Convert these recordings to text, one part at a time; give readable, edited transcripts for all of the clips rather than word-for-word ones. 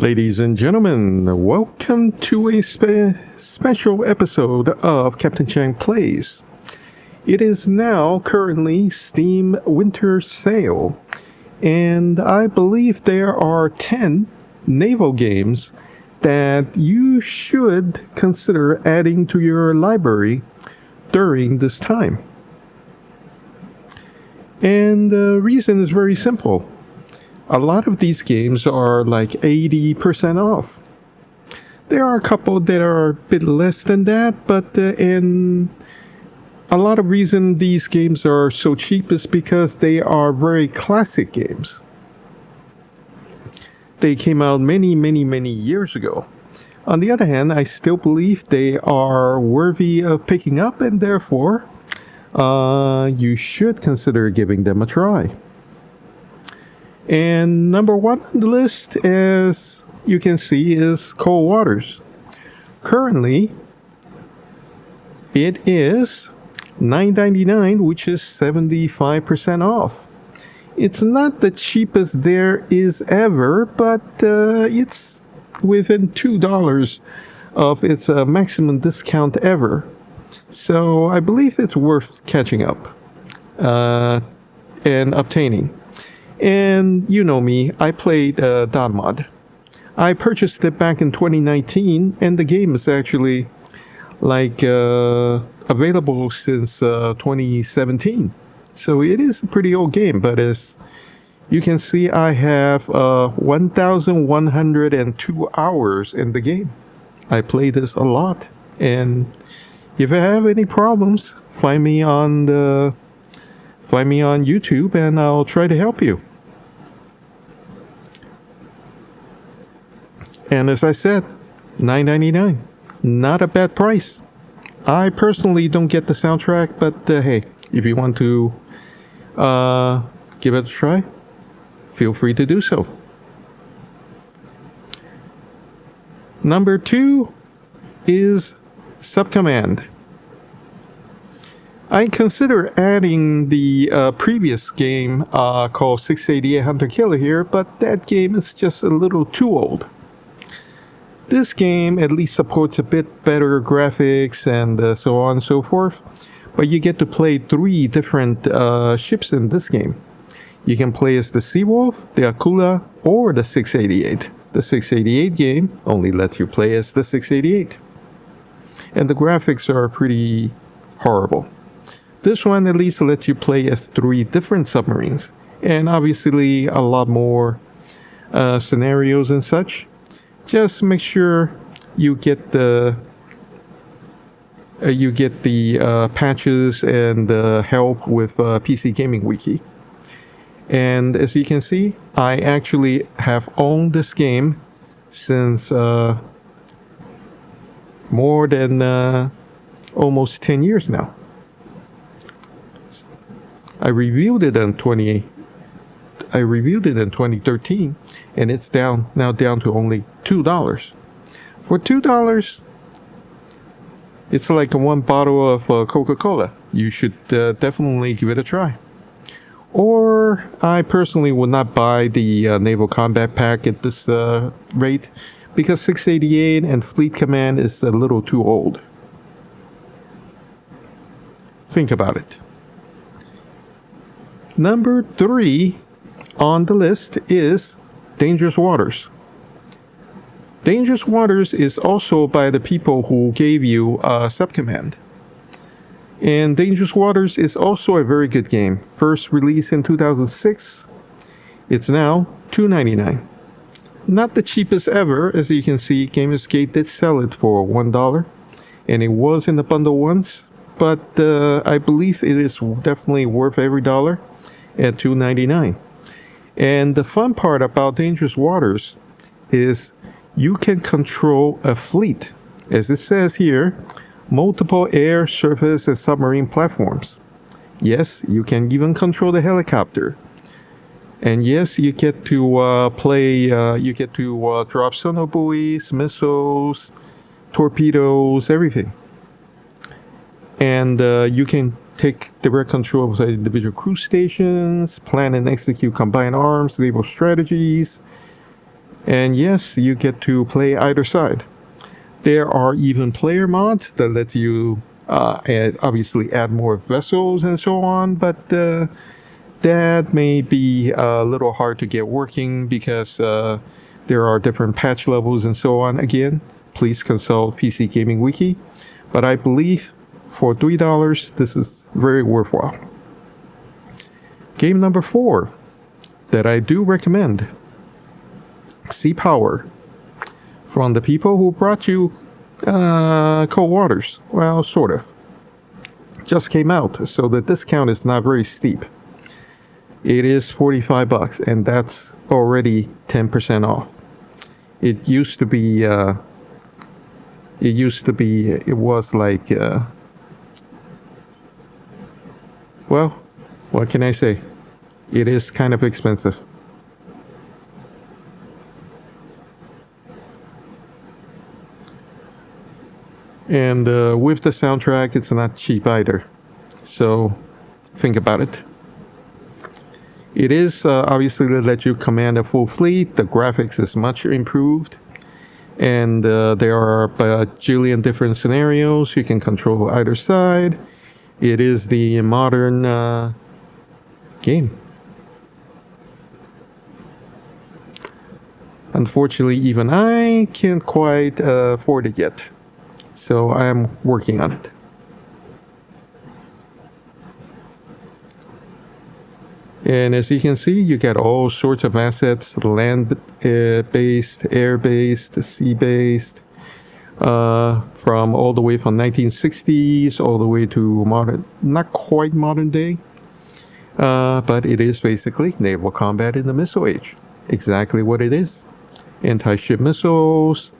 Ladies and gentlemen, welcome to a special episode of Captain Chang Plays. It is now currently Steam Winter Sale, and I believe there are 10 naval games that you should consider adding to your library during this time. And the reason is very simple. A lot of these games are like 80% off. There are a couple that are a bit less than that, but and a lot of reason these games are so cheap is because they are very classic games. They came out many years ago. On the other hand, I still believe they are worthy of picking up, and therefore, you should consider giving them a try. And number one on the list, as you can see, is Cold Waters. Currently, it is $9.99, which is 75% off. It's not the cheapest there is ever, but it's within $2 of its maximum discount ever. So I believe it's worth catching up and obtaining. And you know me, I played .mod. I purchased it back in 2019, and the game is actually available since 2017. So it is a pretty old game, but as you can see, I have 1,102 hours in the game. I play this a lot, and if I have any problems, find me on YouTube, and I'll try to help you. And as I said, $9.99, not a bad price. I personally don't get the soundtrack, but hey, if you want to give it a try, feel free to do so. Number 2 is Subcommand. I consider adding the previous game called 688 Hunter Killer here, but that game is just a little too old. This game at least supports a bit better graphics and so on and so forth, but you get to play 3 different ships in this game. You can play as the Seawolf, the Akula, or the 688. The 688 game only lets you play as the 688. And the graphics are pretty horrible. This one at least lets you play as 3 different submarines, and obviously a lot more scenarios and such. Just make sure you get the patches and help with PC Gaming Wiki. And as you can see, I actually have owned this game since more than almost 10 years now. I reviewed it in 2013, and it's now down to only $2. For $2, it's like one bottle of Coca-Cola. You should definitely give it a try. Or I personally would not buy the Naval Combat Pack at this rate, because 688 and Fleet Command is a little too old. Think about it. Number 3 on the list is Dangerous Waters. Dangerous Waters is also by the people who gave you Subcommand. And Dangerous Waters is also a very good game. First released in 2006. It's now $2.99. Not the cheapest ever. As you can see, Gamersgate did sell it for $1. And it was in the bundle once. But I believe it is definitely worth every dollar at $2.99. And the fun part about Dangerous Waters is you can control a fleet. As it says here, multiple air, surface, and submarine platforms. Yes, you can even control the helicopter. And yes, you get to drop sonar buoys, missiles, torpedoes, everything. And you can take direct control of individual cruise stations, plan and execute combined arms, naval strategies, And yes, you get to play either side. There are even player mods that let you obviously add more vessels and so on, but that may be a little hard to get working because there are different patch levels and so on. Again, please consult PC Gaming Wiki. But I believe for $3, this is very worthwhile. Game number 4 that I do recommend, Sea Power, from the people who brought you Cold Waters. Well, sort of. Just came out, so the discount is not very steep. It is $45, and that's already 10% off. It was like, well, what can I say? It is kind of expensive. And with the soundtrack, it's not cheap either. So think about it. It is obviously to let you command a full fleet. The graphics is much improved. And there are a bajillion different scenarios. You can control either side. It is the modern game. Unfortunately, even I can't quite afford it yet. So I am working on it. And as you can see, you get all sorts of assets, land-based, air-based, sea-based, from all the way from 1960s all the way to modern, not quite modern day, but it is basically naval combat in the missile age. Exactly what it is. Anti-ship missiles,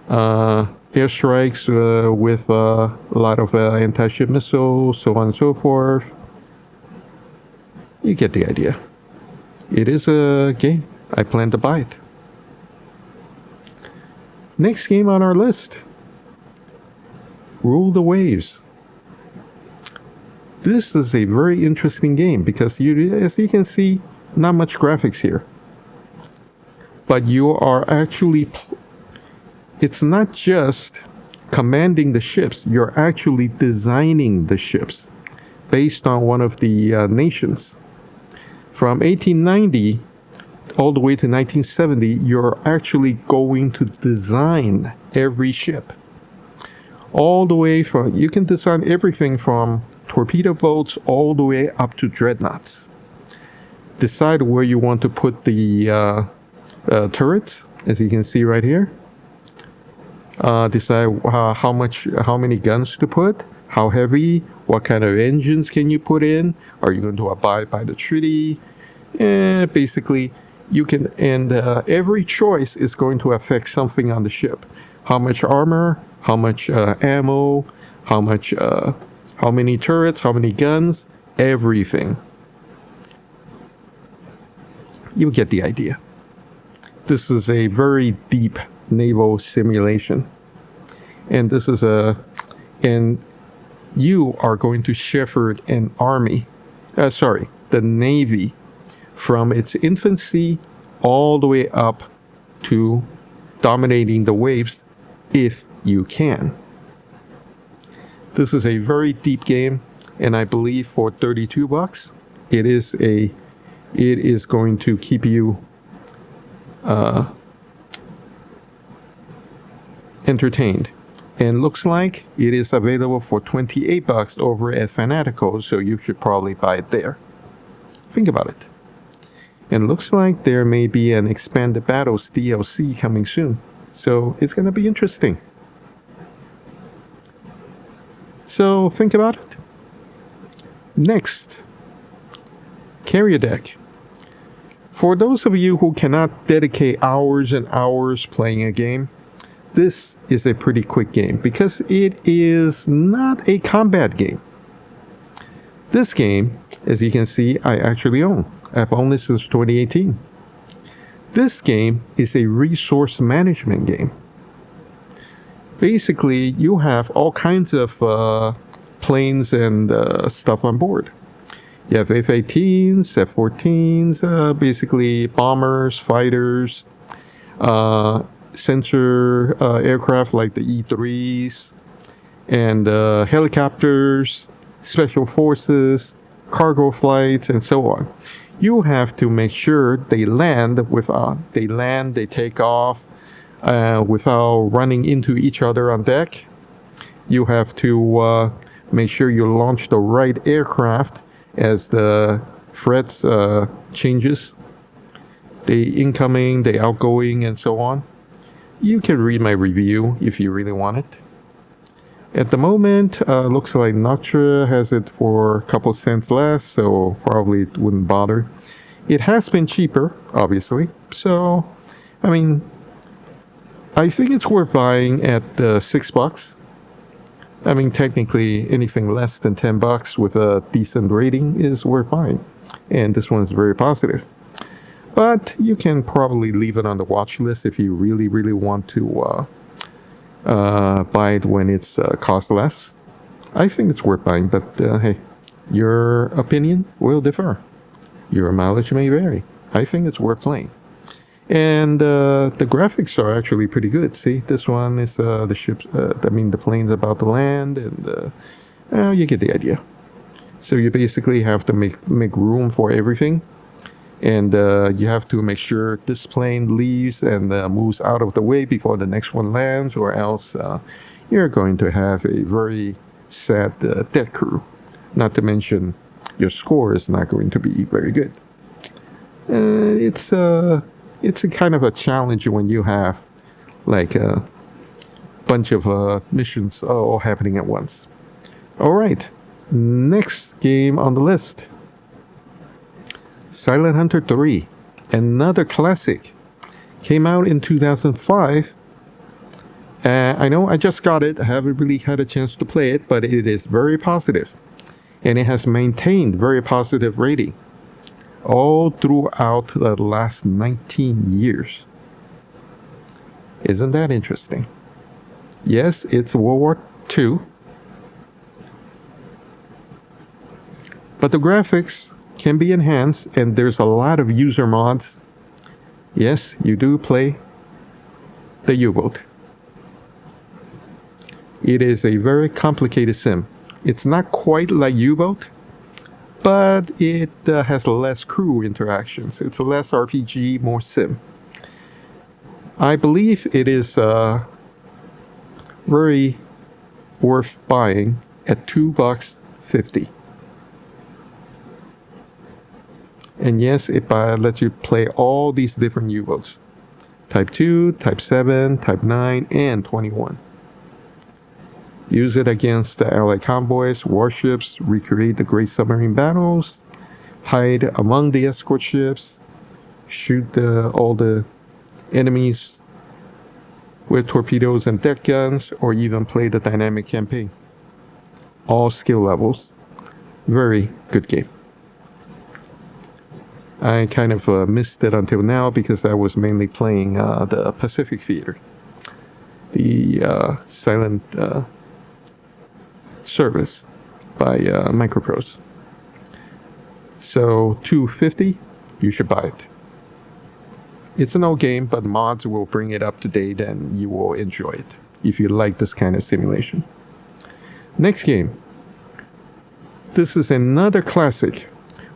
airstrikes with a lot of anti-ship missiles, so on and so forth. You get the idea. It is a game. I plan to buy it. Next game on our list, Rule the Waves. This is a very interesting game because as you can see, not much graphics here. But you are actually, it's not just commanding the ships, you're actually designing the ships based on one of the nations. From 1890 all the way to 1970, you're actually going to design every ship. All the way from, you can design everything from torpedo boats all the way up to dreadnoughts. Decide where you want to put the turrets, as you can see right here. Decide how many guns to put, how heavy, what kind of engines can you put in, are you going to abide by the treaty? And basically, you can, and every choice is going to affect something on the ship. How much armor, how much ammo, how many turrets, how many guns, everything. You get the idea. This is a very deep naval simulation. And this is and you are going to shepherd an army, the Navy, from its infancy all the way up to dominating the waves if you can. This is a very deep game, and I believe for $32, it is going to keep you entertained. And looks like it is available for $28 over at Fanatical, so you should probably buy it there. Think about it. And looks like there may be an Expanded Battles DLC coming soon, so it's going to be interesting. So think about it. Next, Carrier Deck. For those of you who cannot dedicate hours and hours playing a game, this is a pretty quick game because it is not a combat game. This game, as you can see, I actually own. I've owned this since 2018. This game is a resource management game. Basically, you have all kinds of planes and stuff on board. You have F-18s, F-14s, basically bombers, fighters, sensor aircraft like the E-3s, and helicopters, special forces, cargo flights, and so on. You have to make sure they land, they take off without running into each other on deck. You have to make sure you launch the right aircraft as the threats changes, the incoming, the outgoing, and so on. You can read my review if you really want it. At the moment, looks like Noctra has it for a couple cents less, so probably it wouldn't bother. It has been cheaper, obviously, so I mean, I think it's worth buying at $6. I mean, technically, anything less than $10 with a decent rating is worth buying, and this one is very positive. But you can probably leave it on the watch list if you really, really want to buy it when it's cost less. I think it's worth buying, but hey, your opinion will differ. Your mileage may vary. I think it's worth playing. And the graphics are actually pretty good. See, this one is the ships, the plane's about to land, and you get the idea. So you basically have to make room for everything. And you have to make sure this plane leaves and moves out of the way before the next one lands, or else you're going to have a very sad deck crew. Not to mention, your score is not going to be very good. It's a kind of a challenge when you have like a bunch of missions all happening at once. All right, next game on the list. Silent Hunter 3, another classic, came out in 2005. I know I just got it. I haven't really had a chance to play it, but it is very positive. And it has maintained very positive rating all throughout the last 19 years. Isn't that interesting? Yes, it's World War II. But the graphics can be enhanced, and there's a lot of user mods. Yes, you do play the U-boat. It is a very complicated sim. It's not quite like U-boat, but it has less crew interactions. It's less RPG, more sim. I believe it is very worth buying at $2.50. And yes, it lets you play all these different U-boats. Type 2, Type 7, Type 9, and 21. Use it against the Allied convoys, warships, recreate the Great Submarine battles, hide among the escort ships, shoot all the enemies with torpedoes and deck guns, or even play the dynamic campaign. All skill levels. Very good game. I kind of missed it until now because I was mainly playing the Pacific Theater, the silent service by Microprose. So $2.50, you should buy it. It's an old game, but mods will bring it up to date and you will enjoy it if you like this kind of simulation. Next game. This is another classic.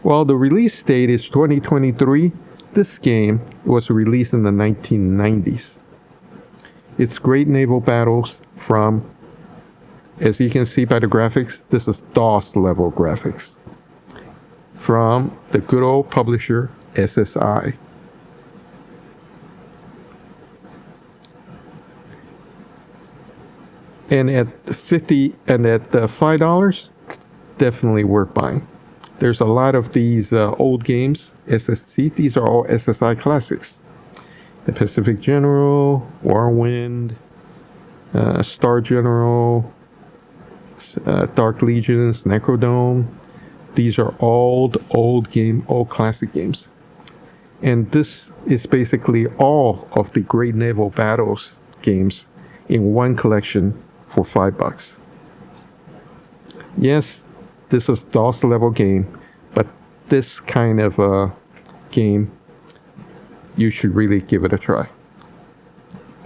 While the release date is 2023, this game was released in the 1990s. It's great naval battles from, as you can see by the graphics, this is DOS level graphics, from the good old publisher SSI. And at $5, definitely worth buying. There's a lot of these old games, SSC. These are all SSI classics. The Pacific General, Warwind, Star General, Dark Legions, Necrodome. These are old classic games. And this is basically all of the Great Naval Battles games in one collection for $5. Yes, this is DOS level game, but this kind of game, you should really give it a try.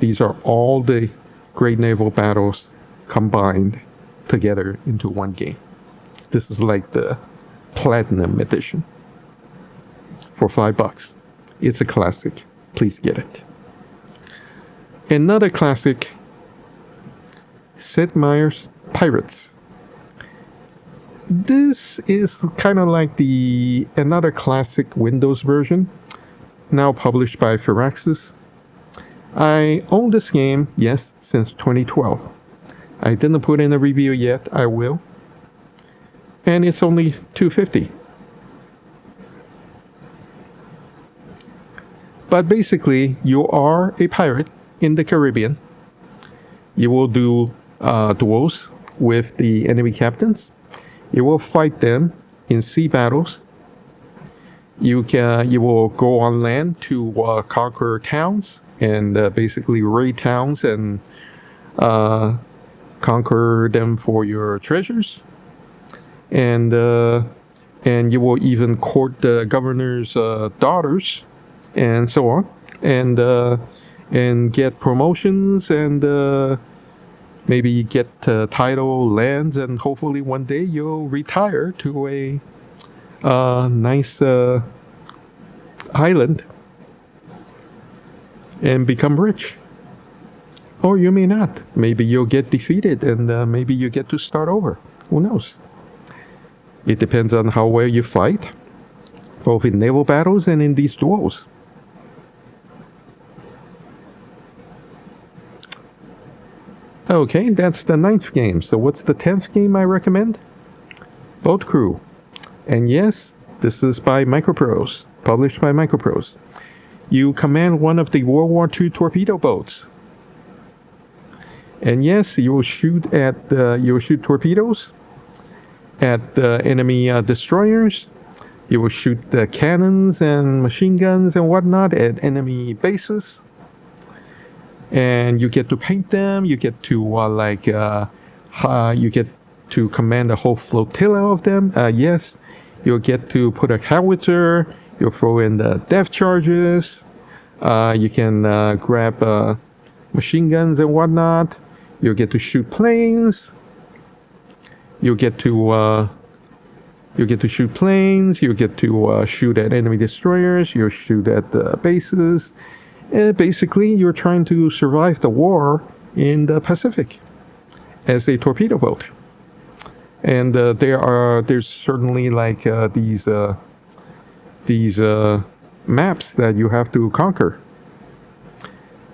These are all the great naval battles combined together into one game. This is like the Platinum Edition for $5. It's a classic. Please get it. Another classic, Sid Meier's Pirates. This is kind of like another classic Windows version, now published by Firaxis. I own this game, yes, since 2012. I didn't put in a review yet. I will. And it's only $2.50. But basically, you are a pirate in the Caribbean. You will do duels with the enemy captains. You will fight them in sea battles. You will go on land to conquer towns and basically raid towns and conquer them for your treasures. And you will even court the governor's daughters, and so on, and get promotions and maybe get title lands, and hopefully one day you'll retire to a nice island and become rich. Or you may not. Maybe you'll get defeated and maybe you get to start over. Who knows? It depends on how well you fight, both in naval battles and in these duels. Okay, that's the 9th game. So what's the 10th game I recommend? Boat Crew. And yes, this is by Microprose, published by Microprose. You command one of the World War II torpedo boats. And yes, you will shoot torpedoes at the enemy destroyers. You will shoot the cannons and machine guns and whatnot at enemy bases. And you get to paint them. You get to you get to command a whole flotilla of them. Yes, you'll get to put a howitzer. You'll throw in the depth charges. You can grab machine guns and whatnot. You'll get to shoot planes. You'll get to shoot planes. You'll get to shoot at enemy destroyers. You'll shoot at the bases. Basically, you're trying to survive the war in the Pacific as a torpedo boat. And there's certainly like these maps that you have to conquer.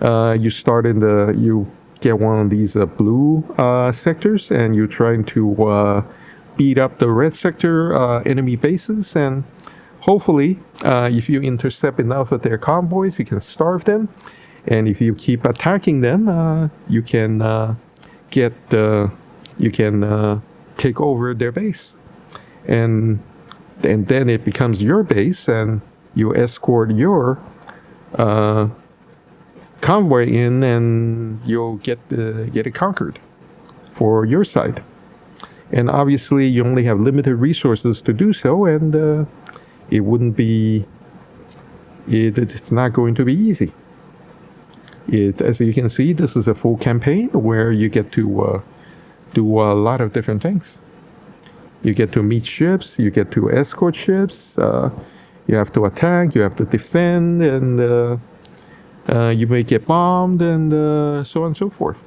You get one of these blue sectors, and you're trying to beat up the red sector enemy bases, and hopefully, if you intercept enough of their convoys, you can starve them. And if you keep attacking them, you can take over their base, and then it becomes your base, and you escort your convoy in, and you'll get it conquered for your side. And obviously, you only have limited resources to do so, and it's not going to be easy. As you can see, this is a full campaign where you get to do a lot of different things. You get to meet ships, you get to escort ships, you have to attack, you have to defend, and you may get bombed, and so on and so forth.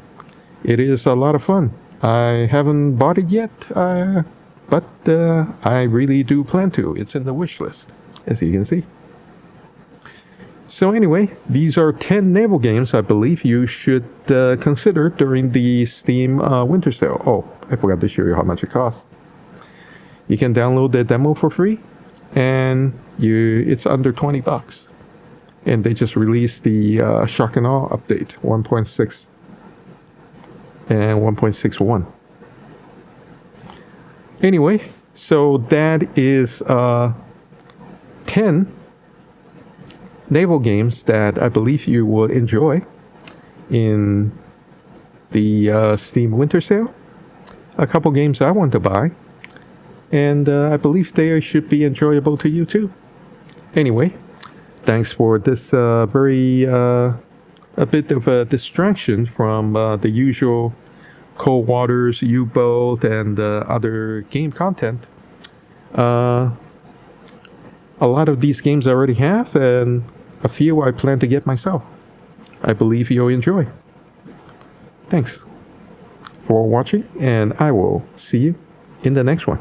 It is a lot of fun. I haven't bought it yet, but I really do plan to. It's in the wish list, as you can see. So anyway, these are 10 naval games I believe you should consider during the Steam winter sale. Oh, I forgot to show you how much it costs. You can download the demo for free, and it's under $20. And they just released the Shock and Awe update 1.6 and 1.61. Anyway, so that is 10 naval games that I believe you will enjoy in the Steam winter sale. A couple games I want to buy, and I believe they should be enjoyable to you too. Anyway, thanks for this very a bit of a distraction from the usual Cold Waters, U-Boat, and other game content. A lot of these games I already have, and a few I plan to get myself. I believe you'll enjoy. Thanks for watching, and I will see you in the next one.